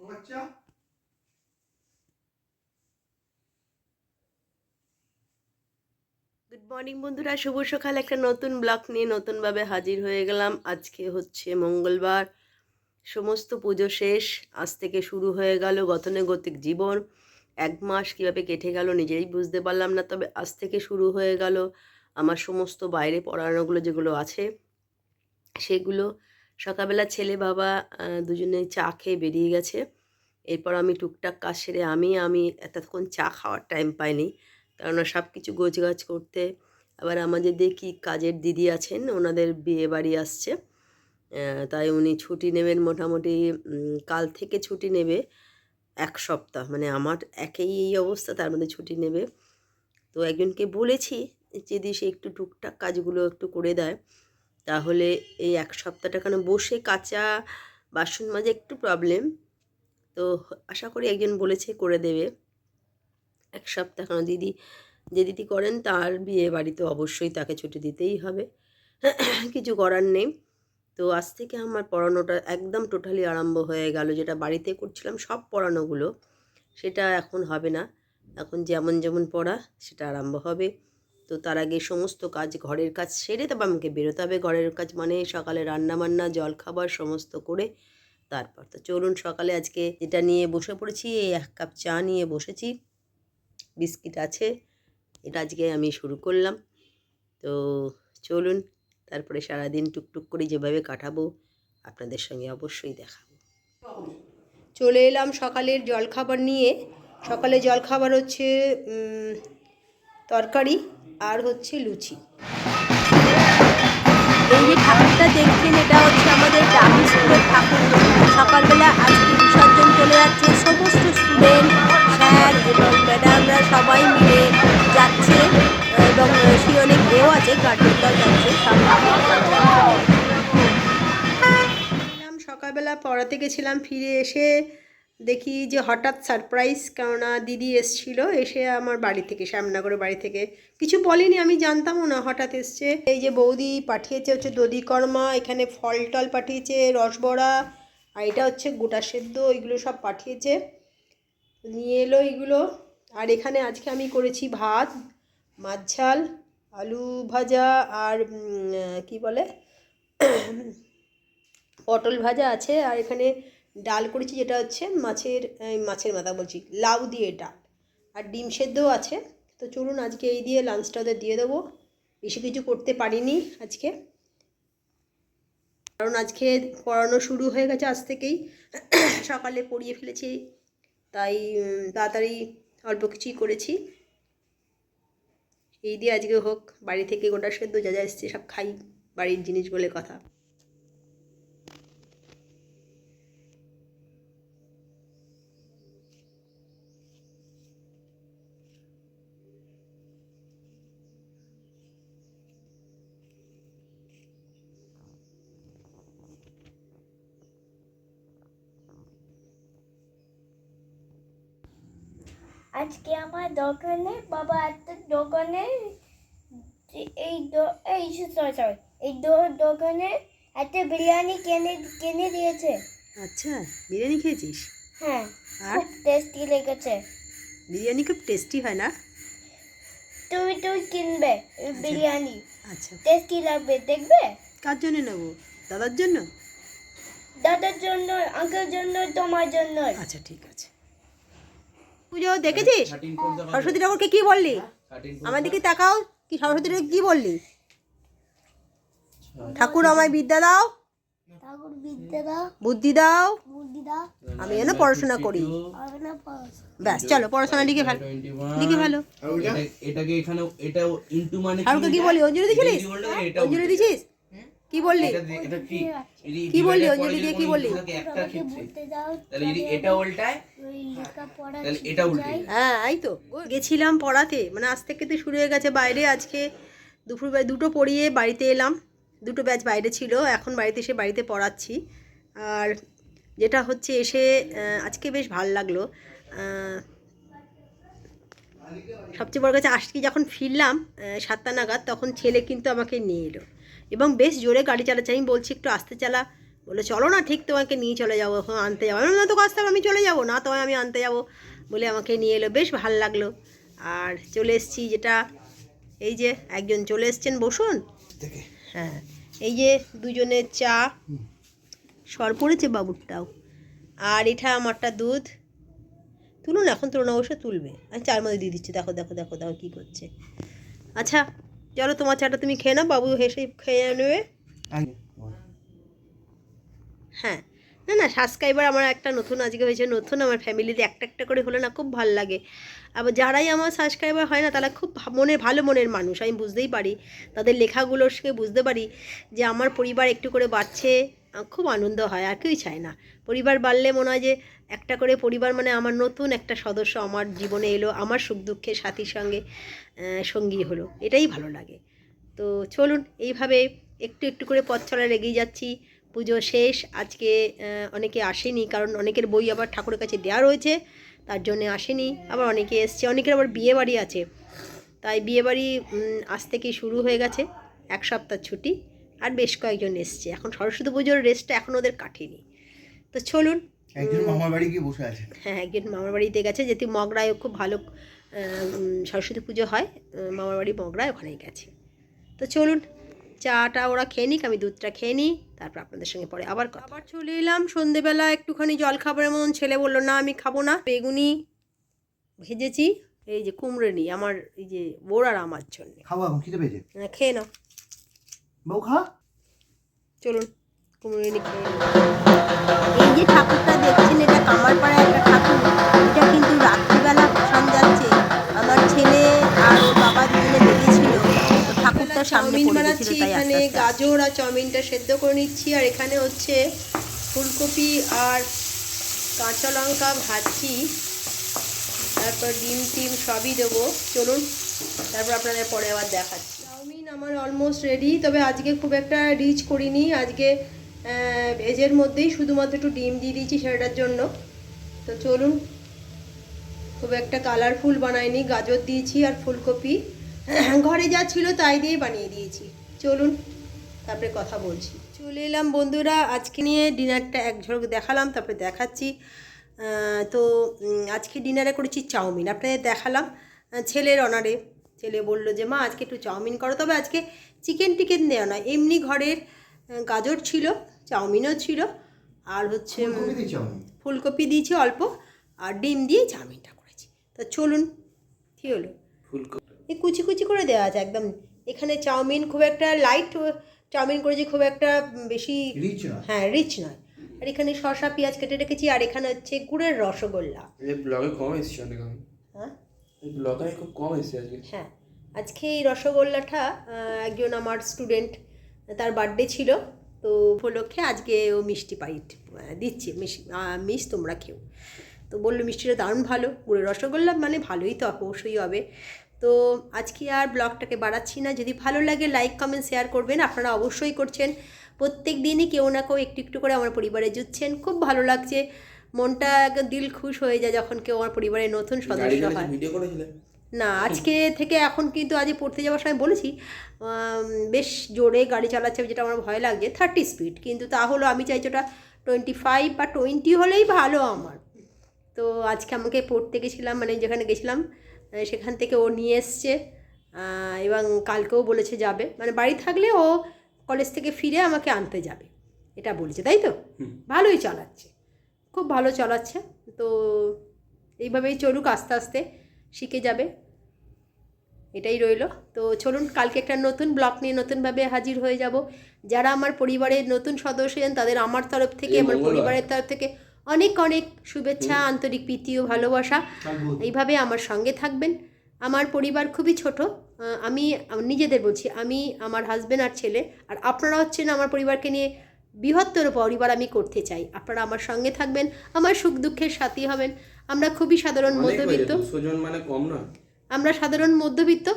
Good morning বন্ধুরা, শুভ সকাল। একটা নতুন ব্লগ নিয়ে নতুনভাবে হাজির হয়ে গেলাম। আজকে হচ্ছে মঙ্গলবার, সমস্ত পুজো শেষ। আজ থেকে শুরু হয়ে গেল গতানুগতিক জীবন। এক মাস কীভাবে কেটে গেল নিজেই বুঝতে পারলাম না। তবে আজ থেকে শুরু হয়ে গেল আমার সমস্ত বাইরে পড়ানোগুলো যেগুলো আছে সেগুলো। সকালবেলা ছেলে বাবা দুজনে চা খেয়ে বেরিয়ে গেছে। এরপর আমি টুকটাক কাজ সেরে আমি এতক্ষণ চা খাওয়ার টাইম পাইনি, কেননা সব কিছু গোছগাছ করতে। আবার আমাদের দেখি কাজের দিদি আছেন, ওনাদের বিয়ে বাড়ি আসছে, তাই উনি ছুটি নেবেন মোটামুটি। কাল থেকে ছুটি নেবে 1 সপ্তাহ। মানে আমার একেই এই অবস্থা, তার মধ্যে ছুটি নেবে। তো একজনকে বলেছি যদি সে একটু টুকটাক কাজগুলো একটু করে দেয়, তাহলে এই 1 সপ্তাহটা কেন বসে কাচা বাসন মাজা একটু প্রবলেম। তো আশা করি একজন বলেছে করে দেবে 1 সপ্তাহ। কেন যে দিদি করেন তার বিয়ে বাড়িতে অবশ্যই তাকে ছুটি দিতেই হবে, কিছু করার নেই। তো আজ থেকে আমার পড়ানোটা একদম টোটালি আরম্ভ হয়ে গেল। যেটা বাড়িতে করছিলাম সব পড়ানোগুলো, সেটা এখন হবে না। এখন যেমন যেমন পড়া সেটা আরম্ভ হবে। তো তার আগে সমস্ত কাজ, ঘরের কাজ সেরে তারপর আমাকে বেরোতে হবে। ঘরের কাজ মানে সকালে রান্নাবান্না, জলখাবার সমস্ত করে তারপর তো চলুন। সকালে আজকে যেটা নিয়ে বসে পড়েছি, এই 1 কাপ চা নিয়ে বসেছি, বিস্কিট আছে, এটা আজকে আমি শুরু করলাম। তো চলুন, তারপরে সারাদিন টুকটুক করে যেভাবে কাটাবো আপনাদের সঙ্গে অবশ্যই দেখাবো। চলে এলাম সকালের জলখাবার নিয়ে। সকালে জলখাবার হচ্ছে তরকারি আর হচ্ছে লুচি। এই যে ঠাকুরটা দেখছেন, এটা হচ্ছে আমাদের গ্রামীণ স্কুলের ঠাকুর। সকালবেলা আজকে বিসর্জন চলে যাচ্ছে। সমস্ত স্টুডেন্ট, স্যার এবং ম্যাডামরা সবাই মিলে যাচ্ছে, এবং সে অনেক এও আছে, গার্জেনরাও যাচ্ছে। সকালবেলা পড়াতে গেছিলাম, ফিরে এসে দেখি যে হঠাৎ সারপ্রাইজ, কেননা দিদি এসছিল, এসে আমার বাড়ি থেকে, শ্যামনগরের বাড়ি থেকে কিছু বলেনি, আমি জানতামও না, হঠাৎ এসছে। এই যে বৌদি পাঠিয়েছে হচ্ছে দধিকর্মা, এখানে ফল টল পাঠিয়েছে, রসবড়া, আর এটা হচ্ছে গোটা সেদ্ধ, এগুলো সব পাঠিয়েছে, নিয়ে এলো এগুলো। আর এখানে আজকে আমি করেছি ভাত, মাছ ঝাল, আলু ভাজা, আর কি বলে পটল ভাজা আছে। আর এখানে ডাল করেছি, যেটা হচ্ছে মাছের মাথা বলছি, লাউ দিয়ে ডাল, আর ডিম সেদ্ধও আছে। তো চলুন আজকে এই দিয়ে লাঞ্চটা ওদের দিয়ে দেবো। বেশি কিছু করতে পারিনি আজকে, কারণ আজকে পড়ানো শুরু হয়ে গেছে আজ থেকেই। সকালে পড়িয়ে ফেলেছি, তাই তাড়াতাড়ি অল্প কিছুই করেছি। এই দিয়ে আজকে হোক, বাড়ি থেকে গোটা সেদ্ধ যা যা এসছে সব খাই, বাড়ির জিনিস বলে কথা। আজকে আমার দোকানে বাবা একটা দোকানে দোকানে একটা বিরিয়ানি কিনে দিয়েছে। আচ্ছা, বিরিয়ানি খেয়েছিস? হ্যাঁ, আর খুব টেস্টি লেগেছে। বিরিয়ানি খুব টেস্টি হয় না? তুই কিনবে বিরিয়ানি, আচ্ছা, টেস্টি লাগবে, দেখবে। কার জন্য নেবো? দাদার জন্য? দাদার জন্য, আঙ্কেল জন্য, তোমার জন্য। আচ্ছা ঠিক আছে। পুজো দেখেছিস? সরস্বতী ঠাকুরকে কি বললি? আমার দিকে তাকাও, কি সরস্বতী ঠাকুর কি বললি? ঠাকুর আমায় বিদ্যা দাও, ঠাকুর বিদ্যা দাও, বুদ্ধি দাও, আমি যেন পড়াশোনা করি। হবে না পড়াশোনা। ব্যাস চলো, পড়াশোনা লিখে ভালো, লিখে ভালো। এটাকে এখানে এটা ইনটু মানে ঠাকুরকে কি বলি? অঞ্জলি দিছিলিস? অঞ্জলি দিছিস? কি বললি? এটা কি কি বললি? অঞ্জলি দিয়ে কি বললি? একটা ক্ষেত্রে বুদ্ধি দাও, তাহলে যদি এটা উল্টায় ওই লেখাপড়া তাহলে এটা উল্টে হ্যাঁ এই তো গেছিলাম পড়াতে, মানে আজ থেকে তো শুরু হয়ে গেছে বাইরে। আজকে দুপুরবেলা 2টো পড়িয়ে বাড়িতে এলাম, 2টো ব্যাচ বাইরে ছিল, এখন বাড়িতে এসে বাড়িতে পড়াচ্ছি। আর যেটা হচ্ছে এসে আজকে বেশ ভালো লাগলো। সবচেয়ে বড় কাছে আজকে যখন ফিরলাম 7টা নাগাদ, তখন ছেলে কিন্তু আমাকে নিয়ে এলো এবং বেশ জোরে গাড়ি চালাচ্ছে। আমি বলছি একটু আস্তে চালা, বলে চলো না, ঠিক তোমাকে নিয়ে চলে যাবো, এখন আনতে যাবো। আমি বললাম, না তো কাজ থাকবে, আমি চলে যাবো না, তোমায় আমি আনতে যাবো বলে আমাকে নিয়ে এলো, বেশ ভালো লাগলো। আর চলে এসেছি, যেটা এই যে একজন চলে এসছেন, বসুন। হ্যাঁ, এই যে দুজনের চা, সর পড়েছে বাবুরটাও, আর এটা আমারটা দুধ। তুলুন, এখন তুলুন, অবশ্যই তুলবে, আমি চার মধ্যে দিয়ে দিচ্ছি, দেখো দেখো দেখো দেখো কী করছে। আচ্ছা চলো, তোমার চাটা তুমি খেয়ে নাও, বাবু হেসে খেয়ে নেবে। হ্যাঁ, না না, সাবস্ক্রাইবার আমার একটা নতুন আজকে হয়েছে, নতুন আমার ফ্যামিলিতে একটা একটা করে হলে না খুব ভালো লাগে। আবার যারাই আমার সাবস্ক্রাইবার হয় না, তারা খুব ভালো মনের মানুষ, আমি বুঝতেই পারি, তাদের লেখাগুলোর সঙ্গে বুঝতে পারি যে আমার পরিবার একটু করে বাড়ছে, খুব আনন্দ হয়। আর কেউই চায় না পরিবার বাড়লে, মনে হয় যে একটা করে পরিবার মানে আমার নতুন একটা সদস্য আমার জীবনে এলো, আমার সুখ দুঃখের সাথীর সঙ্গে সঙ্গী হলো, এটাই ভালো লাগে। তো চলুন, এইভাবে একটু একটু করে পথ চলা এগিয়ে যাচ্ছি। পুজো শেষ আজকে, অনেকে আসেনি, কারণ অনেকের বই আবার ঠাকুরের কাছে দেওয়া রয়েছে, তার জন্যে আসেনি। আবার অনেকে এসছে, অনেকের আবার বিয়ে বাড়ি আছে, তাই বিয়ে বাড়ি আজ থেকেই শুরু হয়ে গেছে, এক সপ্তাহ ছুটি। আর বেশ কয়েকজন এসছে, এখন সরস্বতী পুজোর রেস্টটা এখন ওদের কাটেনি। তো চলুন, একজন মামার বাড়ি গিয়ে বসে আছে। হ্যাঁ, একজন মামার বাড়িতে গেছে, যেহেতু মগরায় খুব ভালো সরস্বতী পুজো হয়, মামার বাড়ি মগরায়, ওখানেই গেছে। তো চলুন, চাটা ওরা খেয়ে নিক, আমি দুধটা খেয়ে নিই, তারপর আপনাদের সঙ্গে পরে আবার চলে এলাম সন্ধেবেলা একটুখানি জল খাবারের মতন। ছেলে বললো না আমি খাবো না, বেগুনি ভেজেছি, এই যে কুমড়ো নিই আমার, এই যে বোর আর আমার জন্যে। খাবো এখন, খিদে পেয়েছে। খেয়ে নাও, বউ খা। চলুন কুমড়ো নিই, খেয়ে নিই। এই যে ঠাকুরটা দেখছেন, এটা কামারপাড়া একটা ঠাকুর, এটা কিন্তু রাত্রিবেলা ভসান যাচ্ছে। আমার ছেলে আর ওর বাবা দুজনে বেরিয়েছিল, তো ঠাকুরটা সামনে পড়ে গেছিল, তাই এখানে গাজর আর চাউমিনটা সেদ্ধ করে নিচ্ছি। আর এখানে হচ্ছে ফুলকপি আর কাঁচা লঙ্কা ভাজছি, তারপর ডিম টিম সবই দেবো। চলুন, তারপর আপনাদের পরে আবার দেখাচ্ছি। চাউমিন আমার অলমোস্ট রেডি, তবে আজকে খুব একটা রিচ করিনি, আজকে ভেজের মধ্যেই শুধুমাত্র একটু ডিম দিয়ে দিয়েছি সেটার জন্য। তো চলুন, খুব একটা কালারফুল বানাইনি, গাজর দিয়েছি আর ফুলকপি, ঘরে যা ছিল তাই দিয়ে বানিয়ে দিয়েছি। চলুন, তারপরে কথা বলছি। চলে এলাম বন্ধুরা, আজকে নিয়ে ডিনারটা এক ঝলক দেখালাম, তারপরে দেখাচ্ছি। তো আজকে ডিনারে করেছি চাউমিন, আপনাদের দেখালাম ছেলের অনারে। ছেলে বললো যে মা আজকে একটু চাউমিন করো, তবে আজকে চিকেন টিকেন দেওয়া নয়, এমনি ঘরের গাজর ছিল, চাউমিনও ছিল, আর হচ্ছে ফুলকপি দিয়েছি অল্প, আর ডিম দিয়ে চাউমিনটা করেছি। তো চলুন, কী হলো, এই কুচি কুচি করে দেওয়া আছে একদম। এখানে চাউমিন খুব একটা লাইট চাউমিন করেছি, খুব একটা বেশি রিচ নয়, হ্যাঁ রিচ নয়। আর এখানে শসা পেঁয়াজ কেটে রেখেছি, আর এখানে হচ্ছে গুড়ের রসগোল্লা। এই ব্লগে কম এসেছি অনেক আমি। হ্যাঁ, এই ব্লগে খুব কম এসেছি আজকে। হ্যাঁ, আজকে এই রসগোল্লাটা একজন আমার স্টুডেন্ট, তার বার্থডে ছিল, তো উপলক্ষে আজকে ও মিষ্টি দিচ্ছি, মিস তোমরা খেও। তো বললো মিষ্টিটা দারুণ ভালো, গুড়ের রসগোল্লা মানে ভালোই তো অবশ্যই হবে। তো আজকে আর ব্লগটাকে বাড়াচ্ছি না, যদি ভালো লাগে লাইক কমেন্ট শেয়ার করবেন, আপনারা অবশ্যই করছেন। প্রত্যেক দিনই কেউ না কেউ একটু একটু করে আমার পরিবারে জুটছেন, খুব ভালো লাগছে, মনটা দিল খুশ হয়ে যায় যখন কেউ আমার পরিবারের নতুন সদস্য হয়। ভিডিও করেছিলে না, আজকে থেকে এখন কিন্তু আজ পড়তে যাওয়ার সময় বলেছি বেশ জোরে গাড়ি চালাচ্ছে, যেটা আমার ভয় লাগছে, 30 স্পিড, কিন্তু তাহলে আমি চাইছি ওটা 25 বা 20 হলেই ভালো আমার। তো আজকে আমাকে পড়তে গেছিলাম, মানে যেখানে গেছিলাম সেখান থেকে ও নিয়ে এসছে, এবং কালকেও বলেছে যাবে, মানে বাড়ি থাকলে ও কলেজ থেকে ফিরে আমাকে আনতে যাবে, এটা বলেছে, তাই তো? ভালোই চালাচ্ছে, খুব ভালো চালাচ্ছে। তো এইভাবেই চলুক, আস্তে আস্তে শিখে যাবে, এটাই রইল। তো চলুন, কালকে একটা নতুন ব্লগ নিয়ে নতুনভাবে হাজির হয়ে যাব। যারা আমার পরিবারের নতুন সদস্য তাদের আমার তরফ থেকে, আমার পরিবারের তরফ থেকে অনেক অনেক শুভেচ্ছা, আন্তরিক প্রীতি ও ভালোবাসা। এইভাবে আমার সঙ্গে থাকবেন। আমার পরিবার খুবই ছোট, আমি নিজেদের বলছি, আমি, আমার হাজব্যান্ড আর ছেলে, আর আপনারা হচ্ছেন আমার পরিবারকে নিয়ে বৃহত্তর পরিবার আমি করতে চাই। আপনারা আমার সঙ্গে থাকবেন, আমার সুখ দুঃখের সাথী হবেন। আমরা খুবই সাধারণ মধ্যবিত্ত, 200 জন মানে কম না, আমরা সাধারণ মধ্যবিত্ত,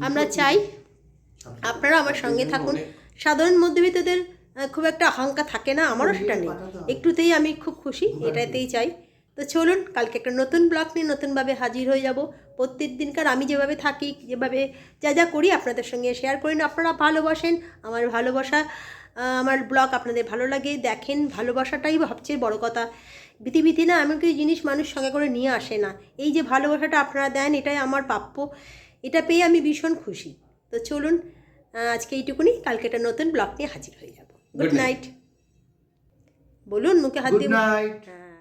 আমরা চাই আপনারা আমার সঙ্গে থাকুন। সাধারণ মধ্যবিত্তদের খুব একটা অহংকার থাকে না, আমারও সেটা নেই, একটুতেই আমি খুব খুশি, এটাতেই চাই। তো চলুন, কালকে একটা নতুন ব্লগ নিয়ে নতুনভাবে হাজির হয়ে যাব। প্রত্যেক দিনকার আমি যেভাবে থাকি, যেভাবে যা যা করি আপনাদের সঙ্গে শেয়ার করি, আপনারা ভালোবাসেন, আমার ভালোবাসা আমার ব্লগ আপনাদের ভালো লাগে, দেখেন, ভালোবাসাটাই সবচেয়ে বড় কথা। পৃথিবীতে না এমন কিছু জিনিস মানুষ সঙ্গে করে নিয়ে আসে না, এই যে ভালোবাসাটা আপনারা দেন এটাই আমার প্রাপ্য, এটা পেয়ে আমি ভীষণ খুশি। তো চলুন আজকে এইটুকুনি, কালকে একটা নতুন ব্লগ নিয়ে হাজির হয়ে যাব। Good Good night. নাইট। বলুন, মুখে হাত গুড দিয়ে নাইট। হ্যাঁ।